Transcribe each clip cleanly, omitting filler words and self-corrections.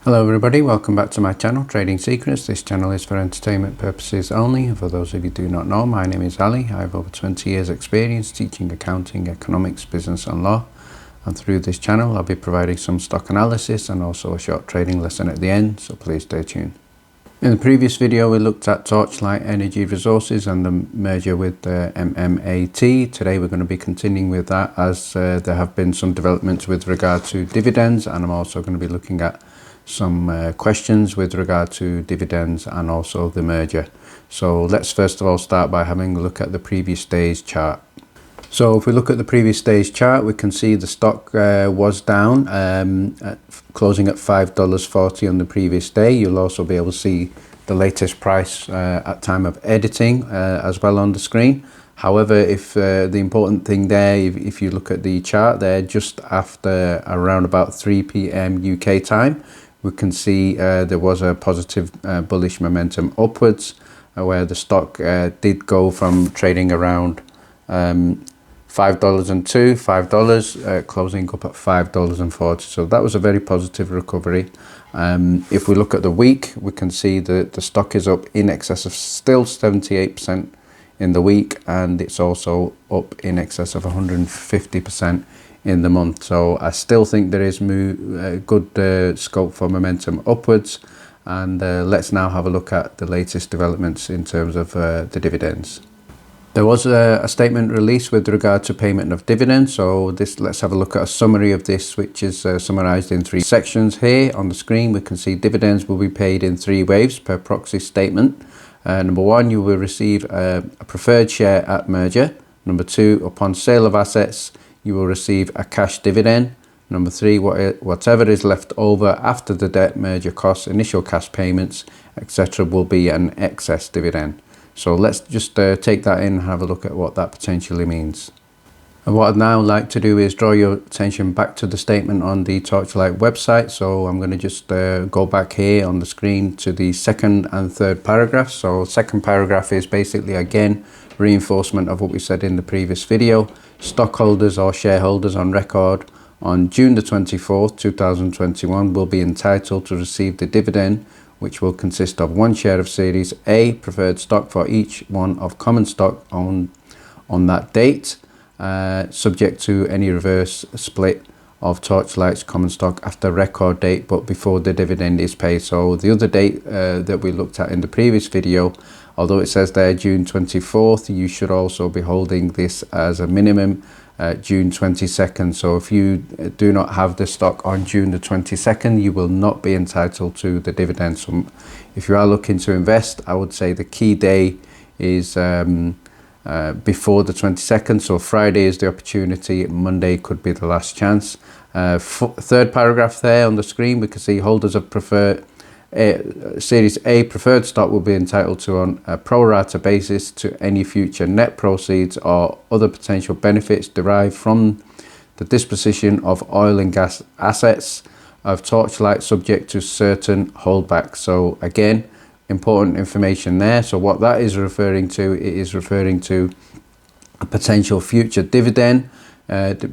Hello everybody, welcome back to my channel, Trading Secrets. This channel is for entertainment purposes only. For those of you who do not know, my name is Ali. I have over 20 years experience teaching accounting, economics, business and law. And through this channel I'll be providing some stock analysis and also a short trading lesson at the end, so please stay tuned. In the previous video we looked at Torchlight Energy Resources and the merger with MMAT. Today we're going to be continuing with that as there have been some developments with regard to dividends, and I'm also going to be looking at some questions with regard to dividends and also the merger. So let's first of all start by having a look at the previous day's chart. So if we look at the previous day's chart, we can see the stock was down, closing at $5.40 on the previous day. You'll also be able to see the latest price at time of editing as well on the screen. However, if the important thing there, if you look at the chart there, just after around about 3 p.m. UK time, we can see there was a positive bullish momentum upwards, where the stock did go from trading around $5.02, closing up at $5.40. So that was a very positive recovery. If we look at the week, we can see that the stock is up in excess of still 78% in the week, and it's also up in excess of 150% in the month. So I still think there is good scope for momentum upwards. And let's now have a look at the latest developments in terms of the dividends. There was a statement released with regard to payment of dividends. So let's have a look at a summary of this, which is summarized in 3 sections. Here on the screen we can see dividends will be paid in 3 waves per proxy statement. Number 1, you will receive a preferred share at merger. Number 2, upon sale of assets, you will receive a cash dividend. Number 3, whatever is left over after the debt, merger costs, initial cash payments, etc. will be an excess dividend. So let's just take that in and have a look at what that potentially means. And what I'd now like to do is draw your attention back to the statement on the Torchlight website. So I'm going to just go back here on the screen to the second and third paragraphs. So second paragraph is basically again reinforcement of what we said in the previous video. Stockholders or shareholders on record on June the 24th, 2021 will be entitled to receive the dividend, which will consist of 1 share of Series A preferred stock for each one of common stock on that date, subject to any reverse split of Torchlight's common stock after record date but before the dividend is paid. So the other date that we looked at in the previous video, although it says there June 24th, you should also be holding this as a minimum June 22nd. So if you do not have the stock on June the 22nd, you will not be entitled to the dividend. So if you are looking to invest, I would say the key day is before the 22nd. So Friday is the opportunity, Monday could be the last chance. Third paragraph there on the screen, we can see holders of Series A preferred stock will be entitled to on a pro rata basis to any future net proceeds or other potential benefits derived from the disposition of oil and gas assets of Torchlight, subject to certain holdbacks. So again, important information there. So what that is referring to, it is referring to a potential future dividend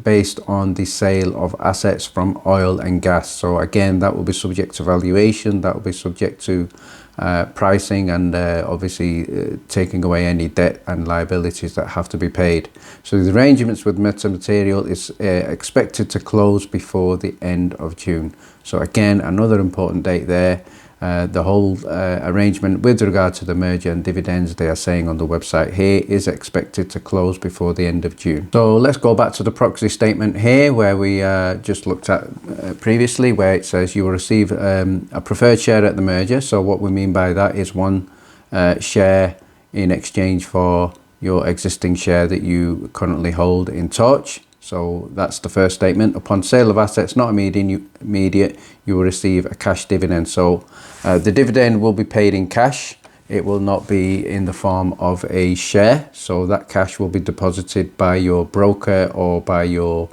based on the sale of assets from oil and gas. So again, that will be subject to valuation, that will be subject to pricing, and obviously taking away any debt and liabilities that have to be paid. So the arrangements with Metamaterial is expected to close before the end of June. So again, another important date there. The whole arrangement with regard to the merger and dividends, they are saying on the website here, is expected to close before the end of June. So let's go back to the proxy statement here, where we just looked at previously, where it says you will receive a preferred share at the merger. So what we mean by that is 1 share in exchange for your existing share that you currently hold in Torch. So that's the first statement. Upon sale of assets not immediate, you will receive a cash dividend. So the dividend will be paid in cash. It will not be in the form of a share. So that cash will be deposited by your broker or by your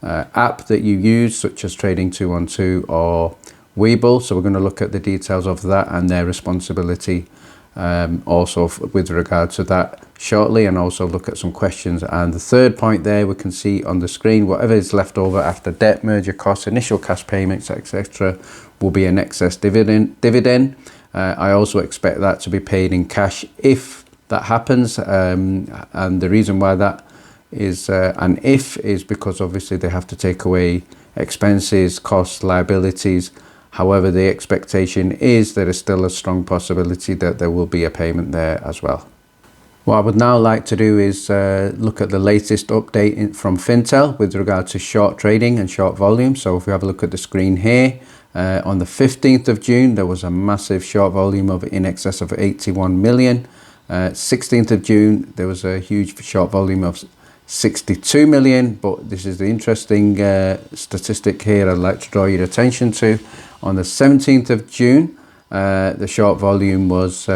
app that you use, such as Trading 212 or Webull. So we're going to look at the details of that and their responsibility also with regard to that shortly, and also look at some questions. And the third point there, we can see on the screen, whatever is left over after debt, merger costs, initial cash payments, etc., will be an excess dividend. I also expect that to be paid in cash if that happens, and the reason why that is an if is because obviously they have to take away expenses, costs, liabilities. However, the expectation is there is still a strong possibility that there will be a payment there as well. What I would now like to do is look at the latest update from Fintel with regard to short trading and short volume. So if we have a look at the screen here, on the 15th of June, there was a massive short volume of in excess of 81 million. 16th of June, there was a huge short volume of 62 million. But this is the interesting statistic here I'd like to draw your attention to. On the 17th of June, the short volume was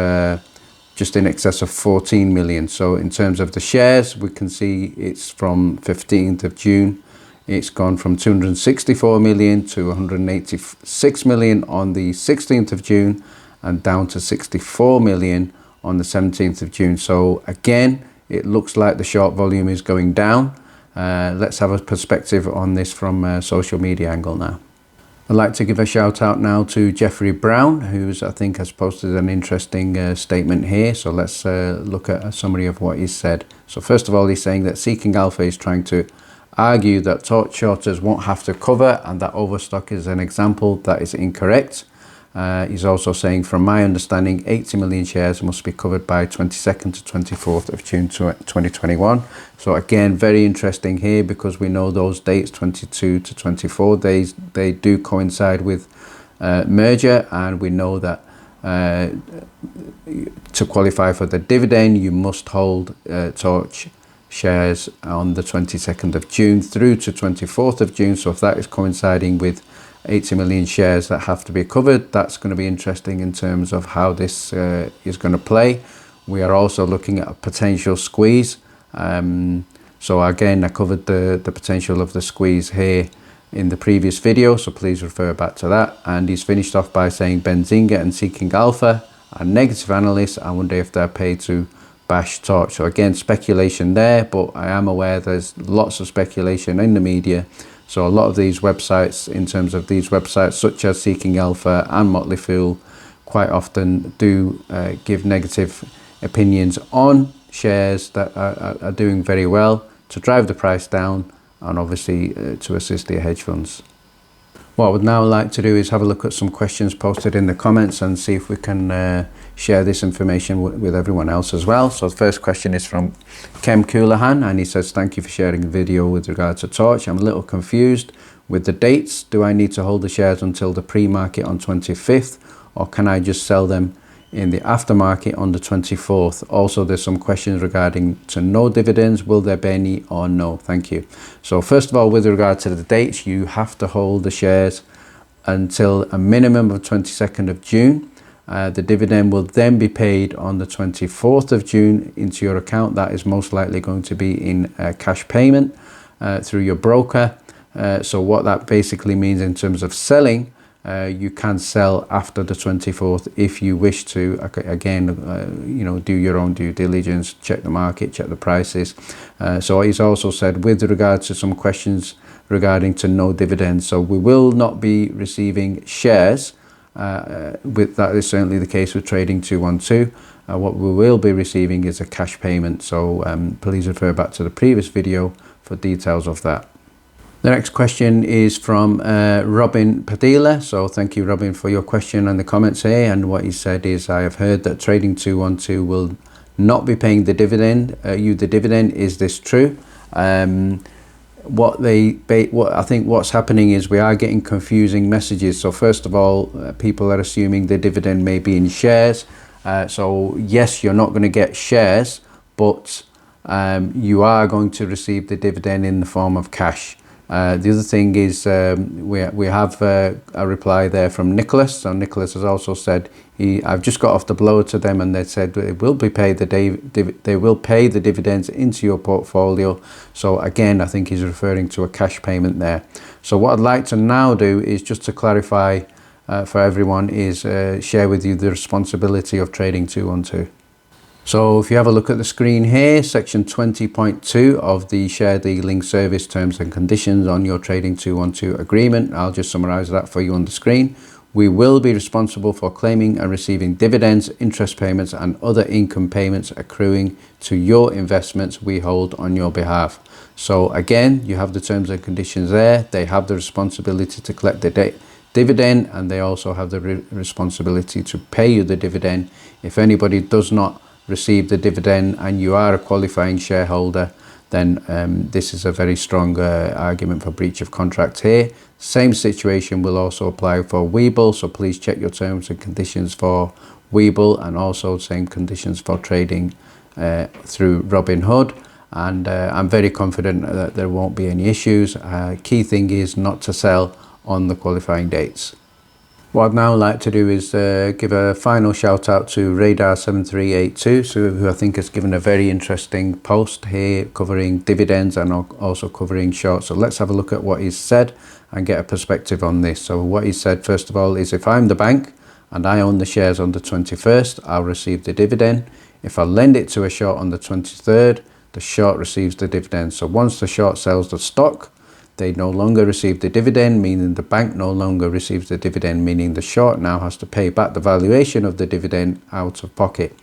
just in excess of 14 million. So in terms of the shares, we can see it's from 15th of June. It's gone from 264 million to 186 million on the 16th of June and down to 64 million on the 17th of June. So again, it looks like the short volume is going down. Let's have a perspective on this from a social media angle now. I'd like to give a shout out now to Jeffrey Brown, who's I think has posted an interesting statement here. So let's look at a summary of what he said. So first of all, he's saying that Seeking Alpha is trying to argue that torch shorters won't have to cover and that overstock is an example that is incorrect. He's also saying, from my understanding, 80 million shares must be covered by 22nd to 24th of June 2021. So again, very interesting here because we know those dates, 22 to 24 days, they do coincide with merger, and we know that to qualify for the dividend, you must hold torch shares on the 22nd of June through to 24th of June. So if that is coinciding with 80 million shares that have to be covered, that's going to be interesting in terms of how this is going to play. We are also looking at a potential squeeze. So again, I covered the potential of the squeeze here in the previous video, so please refer back to that. And he's finished off by saying Benzinga and Seeking Alpha are negative analysts. I wonder if they're paid to bash torch. So again, speculation there, but I am aware there's lots of speculation in the media. So a lot of these websites, in terms of these websites such as Seeking Alpha and Motley Fool, quite often do give negative opinions on shares that are doing very well to drive the price down and obviously to assist the hedge funds. What I would now like to do is have a look at some questions posted in the comments and see if we can share this information with everyone else as well. So the first question is from Kem Coolahan, and he says, thank you for sharing the video with regard to Torch. I'm a little confused with the dates. Do I need to hold the shares until the pre-market on 25th, or can I just sell them in the aftermarket on the 24th? Also, there's some questions regarding to no dividends. Will there be any or no? Thank you. So first of all, with regard to the dates, you have to hold the shares until a minimum of 22nd of June. The dividend will then be paid on the 24th of June into your account. That is most likely going to be in cash payment through your broker. So what that basically means in terms of selling, you can sell after the 24th if you wish to. Again, you know, do your own due diligence, check the market, check the prices. So he's also said with regard to some questions regarding to no dividends. So we will not be receiving shares. With that is certainly the case with Trading 212. What we will be receiving is a cash payment. So please refer back to the previous video for details of that. The next question is from Robin Padilla. So thank you, Robin, for your question and the comments here. And what he said is, I have heard that Trading 212 will not be paying the dividend. The dividend. Is this true? What I think what's happening is we are getting confusing messages. So first of all, people are assuming the dividend may be in shares. So yes, you're not going to get shares, but you are going to receive the dividend in the form of cash. The other thing is we have a reply there from Nicholas. So Nicholas has also said I've just got off the blower to them, and they said it will be paid they will pay the dividends into your portfolio. So again, I think he's referring to a cash payment there. So what I'd like to now do is just to clarify for everyone is share with you the responsibility of trading 212. So if you have a look at the screen here, section 20.2 of the share dealing service terms and conditions on your trading 212 agreement. I'll just summarize that for you on the screen. We will be responsible for claiming and receiving dividends, interest payments and other income payments accruing to your investments we hold on your behalf. So again, you have the terms and conditions there. They have the responsibility to collect the dividend, and they also have the responsibility to pay you the dividend. If anybody does not receive the dividend and you are a qualifying shareholder, then this is a very strong argument for breach of contract here. Same situation will also apply for Webull, so please check your terms and conditions for Webull, and also same conditions for trading through Robinhood. And I'm very confident that there won't be any issues. Key thing is not to sell on the qualifying dates. What I'd now like to do is give a final shout out to Radar7382, who I think has given a very interesting post here covering dividends and also covering shorts. So let's have a look at what he's said and get a perspective on this. So what he said, first of all, is if I'm the bank and I own the shares on the 21st, I'll receive the dividend. If I lend it to a short on the 23rd, the short receives the dividend. So once the short sells the stock, they no longer receive the dividend, meaning the bank no longer receives the dividend, meaning the short now has to pay back the valuation of the dividend out of pocket.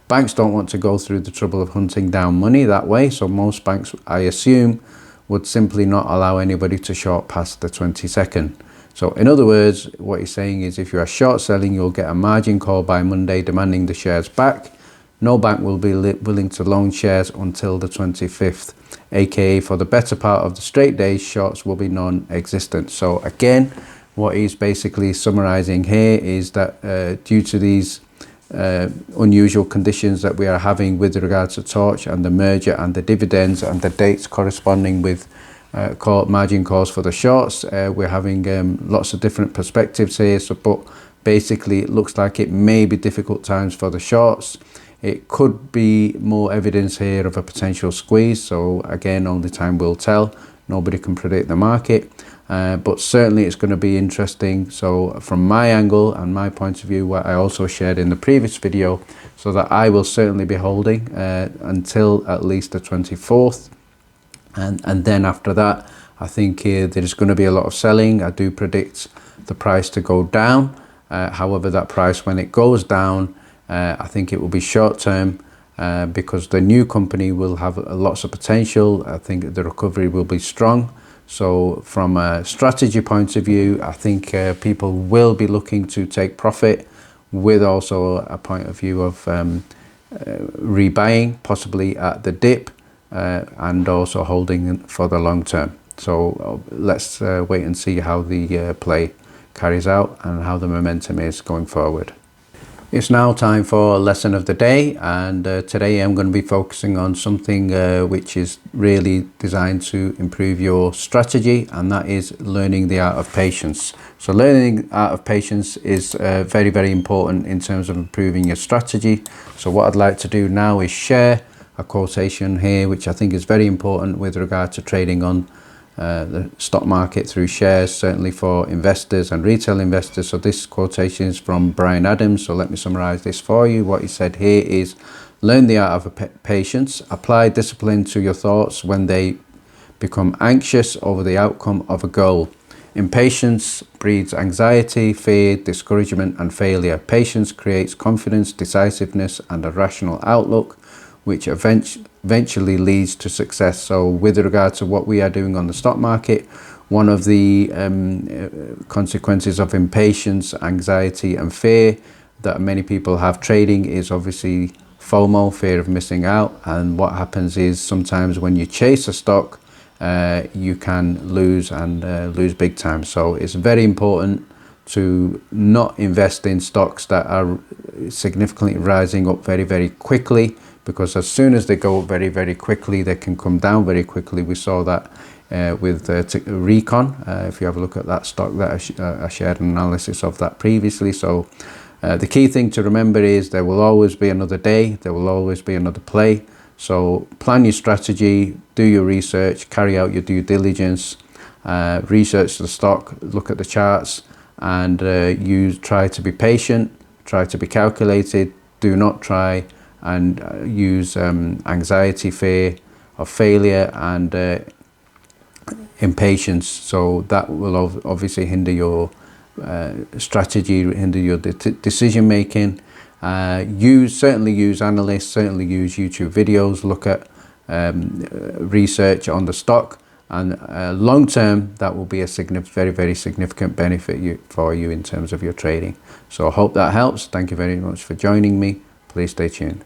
Banks don't want to go through the trouble of hunting down money that way, so most banks, I assume, would simply not allow anybody to short past the 22nd. So in other words, what he's saying is if you are short selling, you'll get a margin call by Monday demanding the shares back. No bank will be willing to loan shares until the 25th, aka for the better part of the straight days, shorts will be non-existent. So again, what he's basically summarizing here is that due to these unusual conditions that we are having with regards to Torch and the merger and the dividends and the dates corresponding with margin calls for the shorts, we're having lots of different perspectives here. So, but basically it looks like it may be difficult times for the shorts. It could be more evidence here of a potential squeeze. So again, only time will tell. Nobody can predict the market, but certainly it's going to be interesting. So from my angle and my point of view, what I also shared in the previous video, so that I will certainly be holding until at least the 24th. And then after that, I think there's going to be a lot of selling. I do predict the price to go down. However, that price, when it goes down, I think it will be short term because the new company will have lots of potential. I think the recovery will be strong. So from a strategy point of view, I think people will be looking to take profit with also a point of view of rebuying, possibly at the dip, and also holding for the long term. So let's wait and see how the play carries out and how the momentum is going forward. It's now time for lesson of the day, and today I'm going to be focusing on something which is really designed to improve your strategy, and that is learning the art of patience. So learning the art of patience is very, very important in terms of improving your strategy. So what I'd like to do now is share a quotation here which I think is very important with regard to trading on the stock market through shares, certainly for investors and retail investors. So this quotation is from Brian Adams. So let me summarize this for you. What he said here is, learn the art of patience, apply discipline to your thoughts when they become anxious over the outcome of a goal. Impatience breeds anxiety, fear, discouragement and failure. Patience creates confidence, decisiveness and a rational outlook, which eventually leads to success. So with regard to what we are doing on the stock market, one of the consequences of impatience, anxiety and fear that many people have trading is obviously FOMO, fear of missing out. And what happens is sometimes when you chase a stock, you can lose and lose big time. So it's very important to not invest in stocks that are significantly rising up very, very quickly, because as soon as they go up very, very quickly, they can come down very quickly. We saw that with Recon. If you have a look at that stock, that I shared an analysis of that previously. So the key thing to remember is there will always be another day, there will always be another play. So plan your strategy, do your research, carry out your due diligence, research the stock, look at the charts, and try to be patient, try to be calculated. Do not try and use anxiety, fear of failure, and impatience. So that will obviously hinder your strategy, hinder your decision making. Certainly use analysts, certainly use YouTube videos, look at research on the stock, and long term that will be a very, very significant benefit for you in terms of your trading. So I hope that helps. Thank you very much for joining me. Please stay tuned.